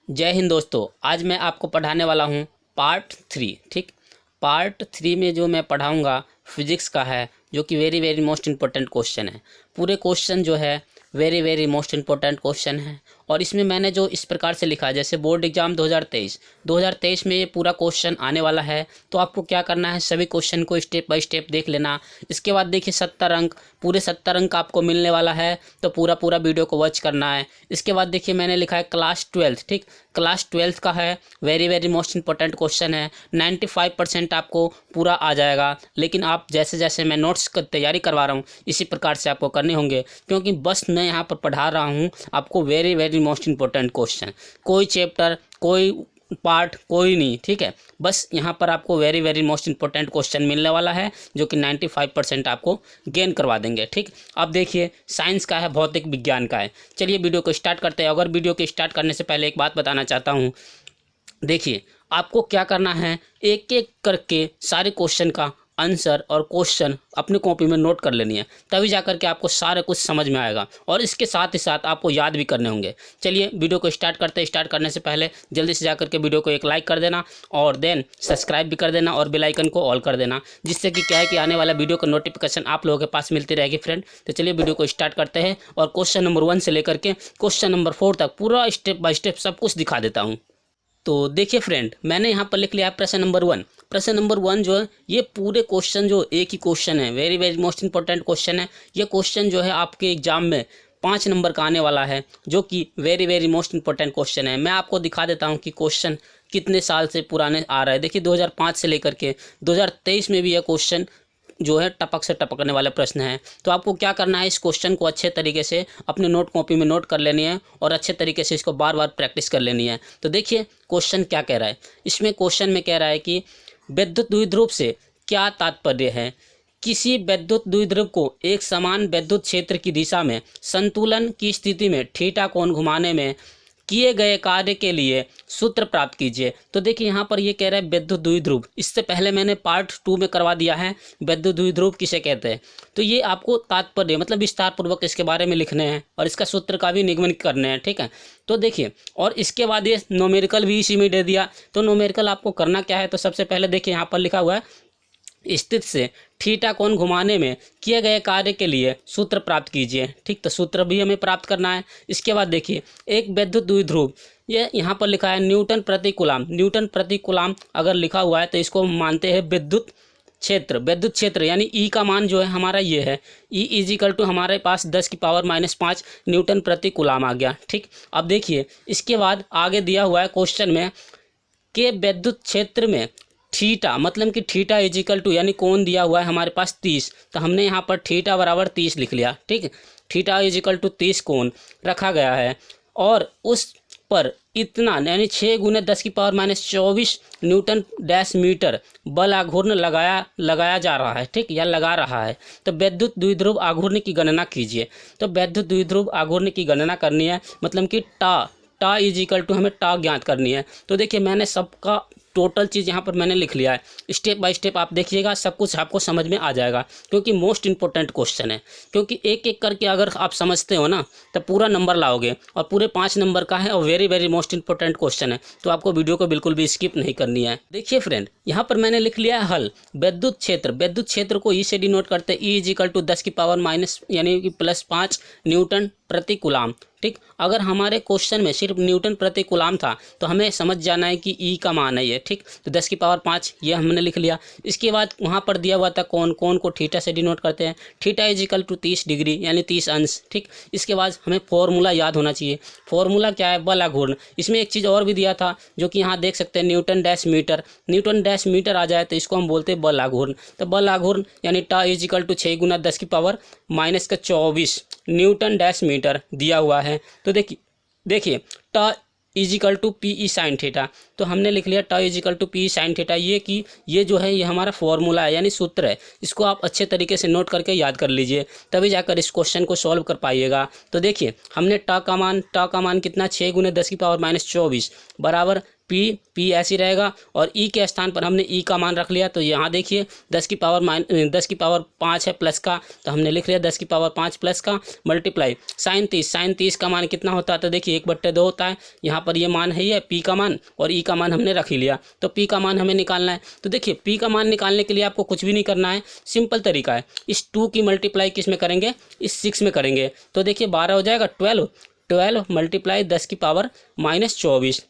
जय हिंद दोस्तों। आज मैं आपको पढ़ाने वाला हूँ पार्ट 3। ठीक, पार्ट 3 में जो मैं पढ़ाऊँगा फिजिक्स का है, जो कि very very most important question है। पूरे क्वेश्चन जो है very very most important question है। और इसमें मैंने जो इस प्रकार से लिखा है, जैसे बोर्ड एग्जाम 2023 में ये पूरा क्वेश्चन आने वाला है। तो आपको क्या करना है, सभी क्वेश्चन को स्टेप बाय स्टेप देख लेना। इसके बाद देखिए 70 अंक, पूरे 70 अंक आपको मिलने वाला है, तो पूरा पूरा वीडियो को वॉच करना है। इसके बाद देखिए मैंने लिखा है क्लास 12। ठीक, क्लास 12 का है, very very most important question है। 95% आपको पूरा आ जाएगा, लेकिन आप जैसे जैसे मैं नोट्स की तैयारी करवा रहा हूँ इसी प्रकार से आपको करने होंगे, क्योंकि बस मैं यहाँ पर पढ़ा रहा हूँ आपको very very most important question. कोई चैप्टर, कोई पार्ट, कोई नहीं। ठीक है, बस यहाँ पर आपको very very most important question मिलने वाला है, जो कि 95% आपको गेन करवा देंगे। ठीक, अब देखिए साइंस का है, भौतिक विज्ञान का है। चलिए वीडियो को स्टार्ट करते हैं। अगर वीडियो को स्टार्ट करने से पहले एक बात बताना चाहता हूँ। देखिए आपको क्या करना है, एक एक करके सारे क्वेश्चन का आंसर और क्वेश्चन अपनी कॉपी में नोट कर लेनी है, तभी जा कर के आपको सारा कुछ समझ में आएगा, और इसके साथ ही साथ आपको याद भी करने होंगे। चलिए वीडियो को स्टार्ट करते हैं। स्टार्ट करने से पहले जल्दी से जा कर के वीडियो को एक लाइक कर देना, और देन सब्सक्राइब भी कर देना, और बेल आइकन को ऑल कर देना, जिससे कि क्या है कि आने वाला वीडियो का नोटिफिकेशन आप लोगों के पास मिलती रहेगी फ्रेंड। तो चलिए वीडियो को स्टार्ट करते हैं, और क्वेश्चन नंबर 1 से लेकर के क्वेश्चन नंबर 4 तक पूरा स्टेप बाय स्टेप सब कुछ दिखा देता हूँ। तो देखिए फ्रेंड, मैंने यहाँ पर लिख लिया प्रश्न नंबर 1। प्रश्न नंबर 1 जो है, ये पूरे क्वेश्चन जो एक ही क्वेश्चन है, very very most important question है। ये क्वेश्चन जो है आपके एग्जाम में 5 नंबर का आने वाला है, जो कि very very most important question है। मैं आपको दिखा देता हूँ कि क्वेश्चन कितने साल से पुराने आ रहा है। देखिए 2005 से लेकर के 2023 में भी यह क्वेश्चन जो है टपक से टपकने वाले प्रश्न हैं। तो आपको क्या करना है, इस क्वेश्चन को अच्छे तरीके से अपने नोट कॉपी में नोट कर लेनी है, और अच्छे तरीके से इसको बार बार प्रैक्टिस कर लेनी है। तो देखिए क्वेश्चन क्या कह रहा है। इसमें क्वेश्चन में कह रहा है कि विद्युत द्विध्रुव से क्या तात्पर्य है। किसी विद्युत द्विध्रुव को एक समान विद्युत क्षेत्र की दिशा में संतुलन की स्थिति में थीटा कोण घुमाने में किए गए कार्य के लिए सूत्र प्राप्त कीजिए। तो देखिए यहाँ पर ये कह रहा है विद्युत द्विध्रुव। इससे पहले मैंने पार्ट 2 में करवा दिया है विद्युत द्विध्रुव किसे कहते हैं। तो ये आपको तात्पर्य मतलब विस्तार पूर्वक इसके बारे में लिखने हैं, और इसका सूत्र का भी निगमन करने हैं। ठीक है, तो देखिए, और इसके बाद ये न्यूमेरिकल भी इसी में दे दिया। तो न्यूमेरिकल आपको करना क्या है, तो सबसे पहले देखिए यहाँ पर लिखा हुआ है स्थित से थीटा कोण घुमाने में किए गए कार्य के लिए सूत्र प्राप्त कीजिए। ठीक, तो सूत्र भी हमें प्राप्त करना है। इसके बाद देखिए एक विद्युत द्विध्रुव, ये यहाँ पर लिखा है न्यूटन प्रति कूलाम। न्यूटन प्रति कूलाम अगर लिखा हुआ है तो इसको मानते हैं विद्युत क्षेत्र। विद्युत क्षेत्र यानी ई का मान जो है हमारा ये है, ई इजिकल टू हमारे पास 10⁻⁻5 न्यूटन प्रति कूलाम आ गया। ठीक, अब देखिए इसके बाद आगे दिया हुआ है क्वेश्चन में कि विद्युत क्षेत्र में थीटा, मतलब कि थीटा इजिकल टू यानी कोण दिया हुआ है हमारे पास 30। तो हमने यहाँ पर थीटा बराबर 30 लिख लिया। ठीक है, थीटा इजिकल टू 30 कोण रखा गया है, और उस पर इतना यानी 6 × 10⁻⁻24 न्यूटन डैश मीटर बल आघूर्ण लगाया जा रहा है। ठीक, या लगा रहा है। तो विद्युत द्विध्रुव आघूर्ण की गणना कीजिए। तो विद्युत द्विध्रुव आघूर्ण की गणना करनी है, मतलब कि टा इजिकल टू हमें टा ज्ञात करनी है। तो देखिए मैंने सबका टोटल चीज़ यहाँ पर मैंने लिख लिया है। स्टेप बाय स्टेप आप देखिएगा, सब कुछ आपको समझ में आ जाएगा, क्योंकि मोस्ट इंपॉर्टेंट क्वेश्चन है। क्योंकि एक एक करके अगर आप समझते हो ना, तो पूरा नंबर लाओगे, और पूरे 5 नंबर का है, और very very most important question है। तो आपको वीडियो को बिल्कुल भी स्किप नहीं करनी है। देखिए फ्रेंड, यहाँ पर मैंने लिख लिया है हल। विद्युत क्षेत्र को ई से डिनोट करते हैं, ई इजिकल टू 10⁻⁻, यानी कि +5 न्यूटन प्रति कूलाम। ठीक, अगर हमारे क्वेश्चन में सिर्फ न्यूटन प्रति कूलाम था तो हमें समझ जाना है कि ई का मान है ये। ठीक, तो 10⁻5 ये हमने लिख लिया। इसके बाद वहाँ पर दिया हुआ था कोण को थीटा से डिनोट करते हैं, थीटा इजिकल टू 30 डिग्री यानी 30 अंश। ठीक, इसके बाद हमें फॉर्मूला याद होना चाहिए। फॉर्मूला क्या है, बल आघूर्ण। इसमें एक चीज़ और भी दिया था, जो कि यहाँ देख सकते हैं newton dash metre. Newton dash metre आ जाए तो इसको हम बोलते हैं बल आघूर्ण। तो बल आघूर्ण यानी tau is equal to 6 × 10⁻⁻24 newton dash metre दिया हुआ है। तो देखिए tau is equal to P E sine theta. तो हमने लिख लिया tau is equal to P E sine theta. ये जो है ये हमारा फॉर्मूला है, यानी सूत्र है। इसको आप अच्छे तरीके से नोट करके याद कर लीजिए, तभी जाकर इस क्वेश्चन को सॉल्व कर पाइएगा। तो देखिए हमने टा का मान कितना, 6 × 10⁻⁻24 बराबर पी ऐसी रहेगा और ई के स्थान पर हमने ई का मान रख लिया। तो यहाँ देखिए 10 की पावर 5 है प्लस का, तो हमने लिख लिया 10 की पावर 5 प्लस का मल्टीप्लाई साइन 30 का मान कितना होता है, तो देखिए 1/2 होता है। यहाँ पर ये मान है, ये पी का मान और ई का मान हमने रख ही लिया। तो पी का मान हमें निकालना है। तो देखिए पी का मान निकालने के लिए आपको कुछ भी नहीं करना है, सिंपल तरीका है। इस 2 की मल्टीप्लाई किस में करेंगे, इस 6 में करेंगे। तो देखिए 12 हो जाएगा, 12 मल्टीप्लाई 10 की पावर -24,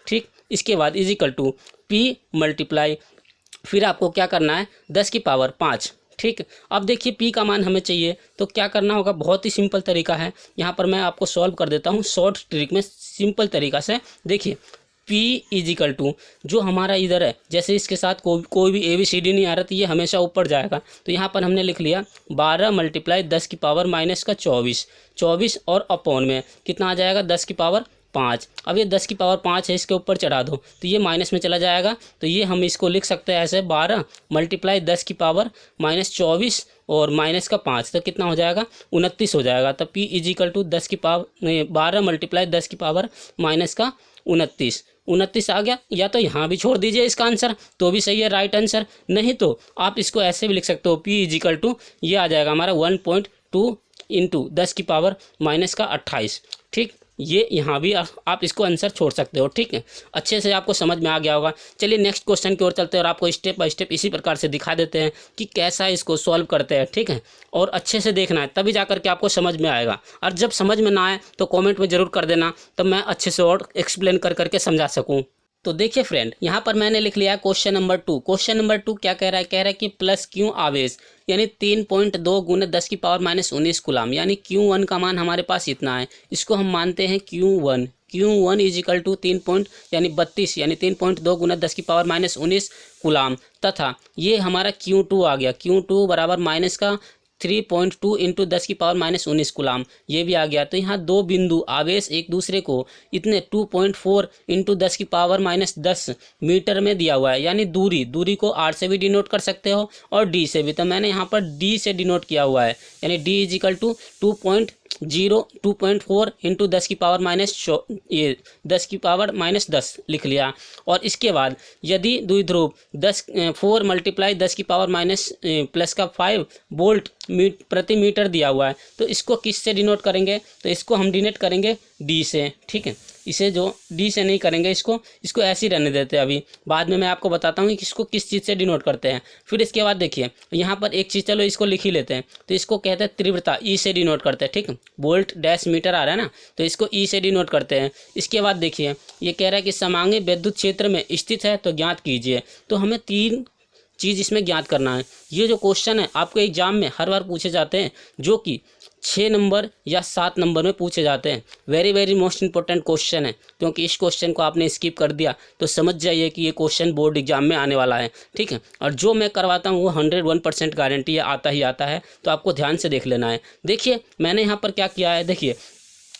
ठीक। इसके बाद is equal to P multiply, फिर आपको क्या करना है 10 की पावर 5, ठीक। अब देखिए पी का मान हमें चाहिए, तो क्या करना होगा, बहुत ही सिंपल तरीका है। यहाँ पर मैं आपको सॉल्व कर देता हूँ शॉर्ट ट्रिक में, सिंपल तरीका से। देखिए P इज इक्वल टू जो हमारा इधर है, जैसे इसके साथ कोई भी ABCD नहीं आ रहा तो ये हमेशा ऊपर जाएगा। तो यहाँ पर हमने लिख लिया 12 मल्टीप्लाई 10 की पावर -24 और अपॉन में कितना आ जाएगा 10 की पावर 5। अब ये 10 की पावर 5 है, इसके ऊपर चढ़ा दो तो ये माइनस में चला जाएगा। तो ये हम इसको लिख सकते हैं ऐसे 12 मल्टीप्लाई 10 की पावर -24 और माइनस का 5, तो कितना हो जाएगा 29 हो जाएगा। तो P is equal to 12 multiply 10 की पावर -29 आ गया। या तो यहाँ भी छोड़ दीजिए इसका आंसर तो भी सही है, राइट आंसर। नहीं तो आप इसको ऐसे भी लिख सकते हो, P इज इक्वल टू ये आ जाएगा हमारा 1.2 इंटू 10 की पावर -28, ठीक। ये यहाँ भी आप इसको आंसर छोड़ सकते हो, ठीक है। अच्छे से आपको समझ में आ गया होगा। चलिए नेक्स्ट क्वेश्चन की ओर चलते हैं और आपको स्टेप बाय स्टेप इसी प्रकार से दिखा देते हैं कि कैसा इसको सॉल्व करते हैं, ठीक है। और अच्छे से देखना है, तभी जाकर के आपको समझ में आएगा। और जब समझ में ना आए तो कमेंट में ज़रूर कर देना, तब मैं अच्छे से और एक्सप्लेन कर करके समझा सकूँ। तो देखिए फ्रेंड, यहाँ पर मैंने लिख लिया है क्वेश्चन नंबर 2। क्वेश्चन नंबर 2 क्या कह रहा है, कह रहा है कि प्लस क्यू आवेश यानी 3.2 गुना 10 की पावर -19 कूलाम, यानी Q1 का मान हमारे पास इतना है। इसको हम मानते हैं Q1 इज इक्वल टू 32 यानी 3.2 गुना 10 की पावर -19 कूलाम, तथा ये हमारा Q2 आ गया। Q2 बराबर माइनस का 3.2 इंटू 10 की पावर -19 कूलाम, ये भी आ गया। तो यहाँ दो बिंदु आवेश एक दूसरे को इतने 2.4 इंटू 10 की पावर -10 मीटर में दिया हुआ है, यानी दूरी को R से भी डिनोट कर सकते हो और D से भी। तो मैंने यहाँ पर D से डिनोट किया हुआ है, यानी D is equal to 2.4 into 10 की पावर -10 लिख लिया। और इसके बाद यदि द्विध्रुव 4 मल्टीप्लाई 10 की पावर +5 वोल्ट प्रति मीटर दिया हुआ है, तो इसको किस से डिनोट करेंगे, तो इसको हम डिनोट करेंगे D से, ठीक है। इसे जो D से नहीं करेंगे, इसको ऐसे ही रहने देते हैं। अभी बाद में मैं आपको बताता हूँ कि इसको किस चीज़ से डिनोट करते हैं। फिर इसके बाद देखिए यहाँ पर एक चीज़, चलो इसको लिख ही लेते हैं। तो इसको कहते हैं तीव्रता, E से डिनोट करते हैं, ठीक है। वोल्ट डैश मीटर आ रहा है ना, तो इसको E से डिनोट करते हैं। इसके बाद देखिए ये कह रहा है कि समांगी विद्युत क्षेत्र में स्थित है तो ज्ञात कीजिए। तो हमें 3 चीज़ इसमें ज्ञात करना है। ये जो क्वेश्चन है आपको एग्जाम में हर बार पूछे जाते हैं, जो कि 6 नंबर या 7 नंबर में पूछे जाते हैं। वेरी मोस्ट इंपॉर्टेंट क्वेश्चन है, क्योंकि इस क्वेश्चन को आपने स्किप कर दिया तो समझ जाइए कि ये क्वेश्चन बोर्ड एग्जाम में आने वाला है, ठीक है। और जो मैं करवाता हूँ वो 101% गारंटी है, आता ही आता है। तो आपको ध्यान से देख लेना है। देखिए मैंने यहाँ पर क्या किया है, देखिए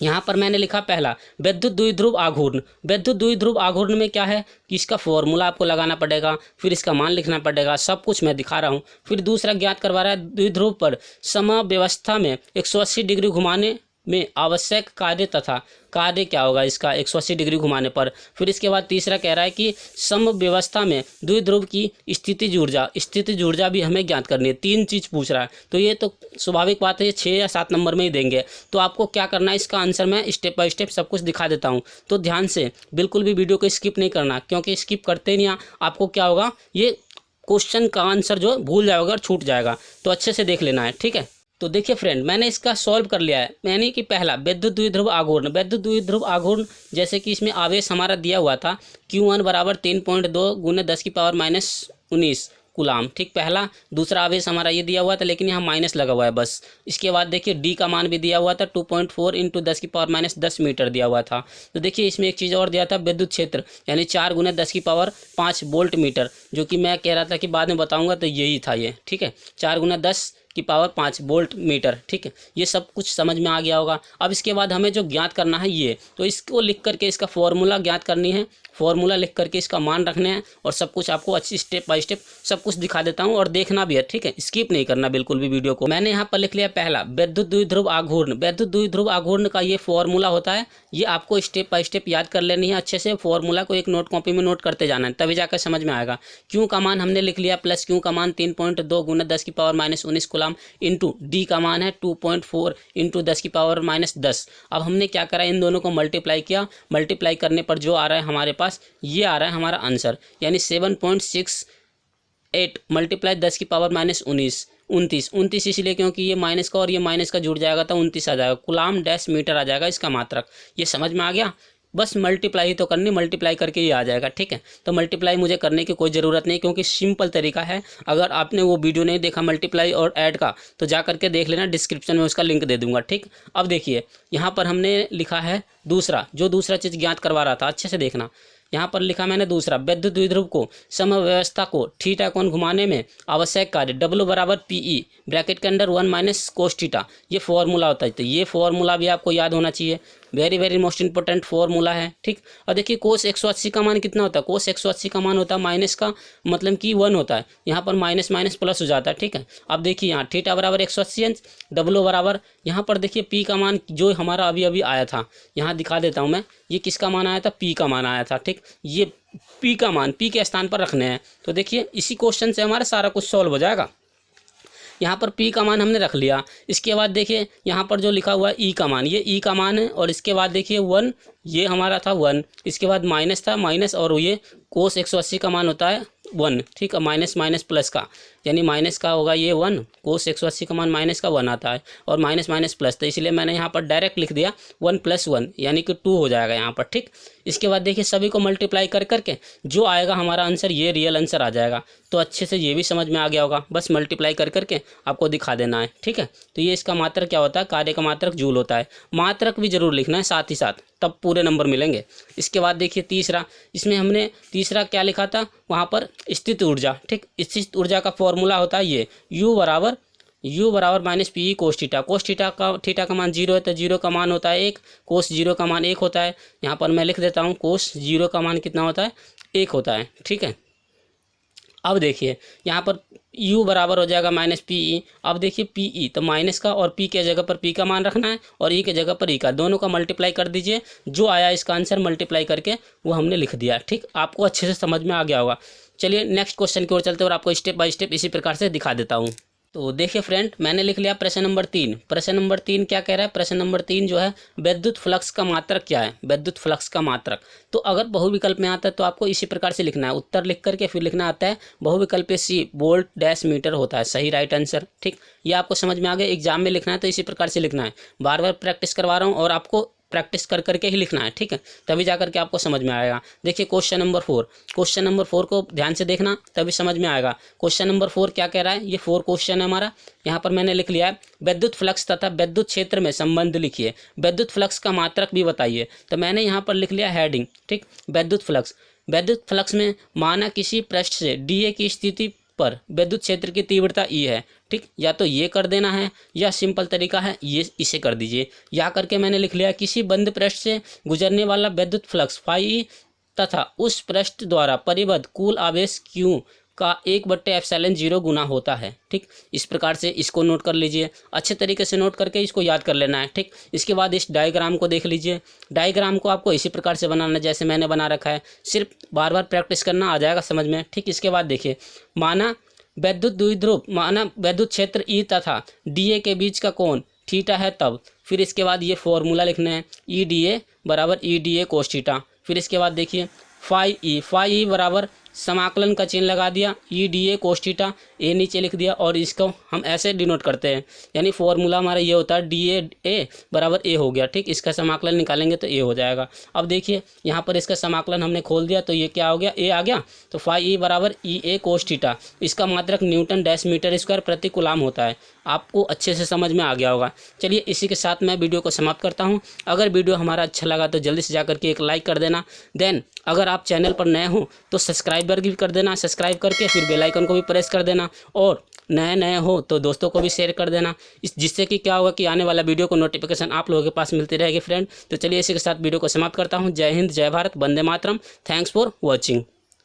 यहाँ पर मैंने लिखा पहला विद्युत द्विध्रुव आघूर्ण। विद्युत द्विध्रुव आघूर्ण में क्या है कि इसका फॉर्मूला आपको लगाना पड़ेगा, फिर इसका मान लिखना पड़ेगा, सब कुछ मैं दिखा रहा हूँ। फिर दूसरा ज्ञात करवा रहा है द्विध्रुव पर समव्यवस्था में 180 डिग्री घुमाने में आवश्यक कार्य तथा कार्य क्या होगा इसका 180 डिग्री घुमाने पर। फिर इसके बाद तीसरा कह रहा है कि समव्यवस्था में द्विध्रुव की स्थितिज ऊर्जा भी हमें ज्ञात करनी है। 3 चीज़ पूछ रहा है, तो ये तो स्वाभाविक बात है, ये 6 या 7 नंबर में ही देंगे। तो आपको क्या करना है, इसका आंसर मैं स्टेप बाय स्टेप सब कुछ दिखा देता हूँ। तो ध्यान से बिल्कुल भी वीडियो को स्किप नहीं करना, क्योंकि स्किप करते नहीं आपको क्या होगा, ये क्वेश्चन का आंसर जो भूल जाओगे और छूट जाएगा। तो अच्छे से देख लेना है, ठीक है। तो देखिए फ्रेंड, मैंने इसका सॉल्व कर लिया है। यानी कि पहला विद्युत द्विध्रुव आघूर्ण, जैसे कि इसमें आवेश हमारा दिया हुआ था Q1 बराबर 3.2 गुना 10 की पावर -19 कूलाम, ठीक। पहला दूसरा आवेश हमारा ये दिया हुआ था, लेकिन यहाँ माइनस लगा हुआ है बस। इसके बाद देखिए D का मान भी दिया हुआ था 2.4 इंटू 10 की पावर -10 मीटर दिया हुआ था। तो देखिए इसमें एक चीज़ और दिया था, विद्युत क्षेत्र यानी 4 गुना 10 की पावर 5 वोल्ट मीटर, जो कि मैं कह रहा था कि बाद में बताऊंगा, तो यही था ये, ठीक है। 4 गुना 10 की पावर 5 वोल्ट मीटर। ठीक है, ये सब कुछ समझ में आ गया होगा। अब इसके बाद हमें जो ज्ञात करना है ये, तो इसको लिख करके इसका फॉर्मूला ज्ञात करनी है, फॉर्मूला लिख करके इसका मान रखने हैं और सब कुछ आपको अच्छी स्टेप बाय स्टेप सब कुछ दिखा देता हूं और देखना भी है। ठीक है, स्किप नहीं करना बिल्कुल भी वीडियो को। मैंने यहाँ पर लिख लिया पहला विद्युत द्विध्रुव आघूर्ण। विद्युत द्विध्रुव आघूर्ण का ये फॉर्मूला होता है, ये आपको स्टेप बाय स्टेप याद कर लेनी है अच्छे से। फॉर्मूला को एक नोट कॉपी में नोट करते जाना है, तभी जाकर समझ में आएगा। क्यू का मान हमने लिख लिया प्लस क्यू का मान 3.2 गुना 10 की पावर -19 कूलम इंटू डी का मान है 2.4 इंटू 10 की पावर -10। अब हमने क्या करा, इन दोनों को मल्टीप्लाई किया। मल्टीप्लाई करने पर जो आ रहा है हमारे पास, ये आ रहा है हमारा आंसर, यानी 7.68 मल्टीप्लाई 10 की पावर -29 इसलिए क्योंकि ये माइनस का और ये माइनस का जुड़ जाएगा तो 29 आ जाएगा। कूलम डैश मीटर आ जाएगा इसका मात्रक। ये समझ में आ गया। बस मल्टीप्लाई ही तो करनी, मल्टीप्लाई करके ये आ जाएगा। ठीक है, तो मल्टीप्लाई मुझे करने की कोई ज़रूरत नहीं क्योंकि सिंपल तरीका है। अगर आपने वो वीडियो नहीं देखा मल्टीप्लाई और ऐड का तो जा करके देख लेना, डिस्क्रिप्शन में उसका लिंक दे दूंगा। ठीक, अब देखिए यहाँ पर हमने लिखा है दूसरा, जो दूसरा चीज़ ज्ञात करवा रहा था, अच्छे से देखना। यहाँ पर लिखा मैंने दूसरा, विद्युत द्विध्रुव को समव्यवस्था को थीटा कोण घुमाने में आवश्यक कार्य W बराबर PE ब्रैकेट के अंदर 1 माइनस कोस थीटा, ये फॉर्मूला होता है। तो ये फॉर्मूला भी आपको याद होना चाहिए, very very most important formula है। ठीक, और देखिए कोस 180 का मान कितना होता है, कोस 180 का मान होता है माइनस का मतलब कि 1 होता है, यहाँ पर माइनस माइनस प्लस हो जाता है। ठीक है, अब देखिए यहाँ थीटा बराबर 180 अंश, W बराबर यहाँ पर देखिए P का मान जो हमारा अभी अभी आया था, यहाँ दिखा देता हूँ मैं, ये किसका मान आया था, P का मान आया था। ठीक, ये P का मान P के स्थान पर रखने हैं। तो देखिए इसी क्वेश्चन से हमारा सारा कुछ सॉल्व हो जाएगा। यहाँ पर P का मान हमने रख लिया। इसके बाद देखिए यहाँ पर जो लिखा हुआ है E का मान, ये E का मान है और इसके बाद देखिए 1, ये हमारा था 1, इसके बाद माइनस था माइनस, और ये कोस 180 का मान होता है 1। ठीक है, माइनस माइनस प्लस का, यानी माइनस का होगा ये 1, कोस 180 का मान माइनस का 1 आता है और माइनस माइनस प्लस, तो इसलिए मैंने यहाँ पर डायरेक्ट लिख दिया 1 + 1 यानी कि 2 हो जाएगा यहाँ पर। ठीक, इसके बाद देखिए सभी को मल्टीप्लाई कर करके जो आएगा हमारा आंसर, ये रियल आंसर आ जाएगा। तो अच्छे से ये भी समझ में आ गया होगा, बस मल्टीप्लाई कर करके आपको दिखा देना है। ठीक है, तो ये इसका मात्रक क्या होता है, कार्य का मात्रक जूल होता है। मात्रक भी जरूर लिखना है साथ ही साथ, तब पूरे नंबर मिलेंगे। इसके बाद देखिए तीसरा, इसमें हमने तीसरा क्या लिखा था वहाँ पर, स्थित ऊर्जा। ठीक, स्थित ऊर्जा का फॉर्मूला होता है ये U बराबर -PE cos theta. Cos theta का मान 0 है तो 0 का मान होता है 1, कोस 0 का मान 1 होता है। यहाँ पर मैं लिख देता हूँ कोस 0 का मान कितना होता है, 1 होता है। ठीक है, अब देखिए यहाँ पर U बराबर हो जाएगा -PE। अब देखिए PE तो माइनस का, और P के जगह पर P का मान रखना है और E के जगह पर E का, दोनों का मल्टीप्लाई कर दीजिए। जो आया इसका आंसर मल्टीप्लाई करके वो हमने लिख दिया। ठीक, आपको अच्छे से समझ में आ गया होगा। चलिए नेक्स्ट क्वेश्चन की ओर चलते हैं और आपको स्टेप बाय स्टेप इसी प्रकार से दिखा देता हूँ। तो देखिए फ्रेंड, मैंने लिख लिया प्रश्न नंबर 3। प्रश्न नंबर 3 क्या कह रहा है, प्रश्न नंबर 3 जो है विद्युत फ्लक्स का मात्रक क्या है, विद्युत फ्लक्स का मात्रक। तो अगर बहुविकल्प में आता है तो आपको इसी प्रकार से लिखना है, उत्तर लिख करके फिर लिखना आता है बहुविकल्प C वोल्ट डैश मीटर होता है, सही राइट आंसर। ठीक, ये आपको समझ में आ गया। एग्जाम में लिखना है तो इसी प्रकार से लिखना है, बार बार प्रैक्टिस करवा रहा हूँ और आपको प्रैक्टिस कर करके ही लिखना है। ठीक है, तभी जा करके आपको समझ में आएगा। देखिए क्वेश्चन नंबर 4, क्वेश्चन नंबर 4 को ध्यान से देखना तभी समझ में आएगा। क्वेश्चन नंबर 4 क्या कह रहा है, ये 4 क्वेश्चन है हमारा। यहाँ पर मैंने लिख लिया है विद्युत फ्लक्स तथा विद्युत क्षेत्र में संबंध लिखिए, विद्युत फ्लक्स का मात्रक भी बताइए। तो मैंने यहाँ पर लिख लिया हेडिंग। ठीक, विद्युत फ्लक्स, विद्युत फ्लक्स में माना किसी पृष्ठ से DA की स्थिति पर विद्युत क्षेत्र की तीव्रता E है। ठीक, या तो ये कर देना है या सिंपल तरीका है ये इसे कर दीजिए। या करके मैंने लिख लिया किसी बंद पृष्ठ से गुजरने वाला विद्युत फ्लक्स φE तथा उस पृष्ठ द्वारा परिबद्ध कुल आवेश Q का 1/ε0 गुना होता है। ठीक, इस प्रकार से इसको नोट कर लीजिए, अच्छे तरीके से नोट करके इसको याद कर लेना है। ठीक, इसके बाद इस डायग्राम को देख लीजिए। डायग्राम को आपको इसी प्रकार से बनाना है जैसे मैंने बना रखा है, सिर्फ बार बार प्रैक्टिस करना, आ जाएगा समझ में। ठीक, इसके बाद देखिए माना विद्युत द्विध्रुव, माना विद्युत क्षेत्र E तथा DA के बीच का कोण थीटा है तब, फिर इसके बाद ये फॉर्मूला लिखना है EDA बराबर EDA कोस थीटा। फिर इसके बाद देखिए φE बराबर समाकलन का चिन्ह लगा दिया, EDA कोस थीटा, ए नीचे लिख दिया और इसको हम ऐसे डिनोट करते हैं, यानी फॉर्मूला हमारा ये होता है DA बराबर A हो गया। ठीक, इसका समाकलन निकालेंगे तो A हो जाएगा। अब देखिए यहाँ पर इसका समाकलन हमने खोल दिया तो ये क्या हो गया, A आ गया। तो φE बराबर EA कोस थीटा, इसका मात्रक न्यूटन डैश मीटर स्क्वायर प्रति कूलम होता है। आपको अच्छे से समझ में आ गया होगा। चलिए इसी के साथ मैं वीडियो को समाप्त करता हूँ। अगर वीडियो हमारा अच्छा लगा तो जल्दी से जाकर के एक लाइक कर देना। देन अगर आप चैनल पर नए हो तो सब्सक्राइबर भी कर देना, सब्सक्राइब करके फिर बेल आइकन को भी प्रेस कर देना और नए नए हो तो दोस्तों को भी शेयर कर देना, जिससे कि क्या होगा कि आने वाला वीडियो को नोटिफिकेशन आप लोगों के पास मिलती रहेगी फ्रेंड। तो चलिए इसी के साथ वीडियो को समाप्त करता हूँ। जय हिंद, जय भारत, वंदे मातरम। Thanks for watching.